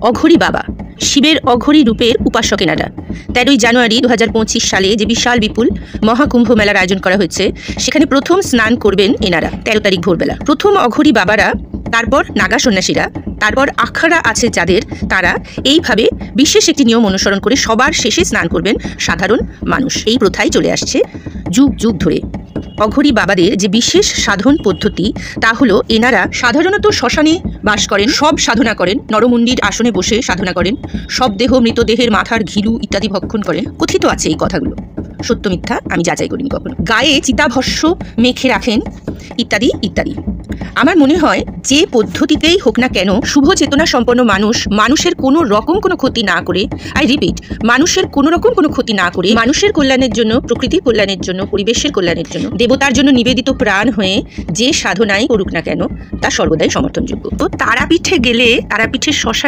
অঘরী বাবা, শিবের অঘরী রূপের উপাসক এনারা। 13ই জানুয়ারি 2025 সালে যে বিশাল বিপুল মহাকুম্ভ মেলার আয়োজন করা হয়েছে, সেখানে প্রথম স্নান করবেন এনারা 13 তারিখ ভোরবেলা। প্রথম অঘরী বাবারা, তারপর নাগা সন্ন্যাসীরা, তারপর আখাড়া আছে যাদের, তারা এইভাবে বিশেষ একটি নিয়ম অনুসরণ করে সবার শেষে স্নান করবেন সাধারণ মানুষ। এই প্রথাই চলে আসছে যুগ যুগ ধরে। অঘরী বাবাদের যে বিশেষ সাধন পদ্ধতি, তা হলো এনারা সাধারণত শ্মশানে বাস করেন, সব সাধনা করেন, নরমুণ্ডির আসনে বসে সাধনা করেন, সব দেহ মৃতদেহের মাথার ঘিলু ইত্যাদি ভক্ষণ করেন। কথিত আছে এই কথাগুলো, সত্য মিথ্যা আমি যাচাই করিনি কখনো। গায়ে চিতাভস্য মেখে রাখেন ইত্যাদি ইত্যাদি। আমার মনে হয় যে পদ্ধতিতেই হোক না কেন, শুভ চেতনা সম্পন্ন মানুষের কোনো রকম কোনো ক্ষতি না করে, আই রিপিট, মানুষের কোনো রকম কোনো ক্ষতি না করে, মানুষের কল্যাণের জন্য, প্রকৃতির কল্যাণের জন্য, পরিবেশের কল্যাণের জন্য, দেবতার জন্য নিবেদিত প্রাণ হয়ে যে সাধনাই করুক না কেন, তা সর্বদাই সমর্থনযোগ্য। তো তারাপীঠে গেলে, তারাপীঠের শ্মশান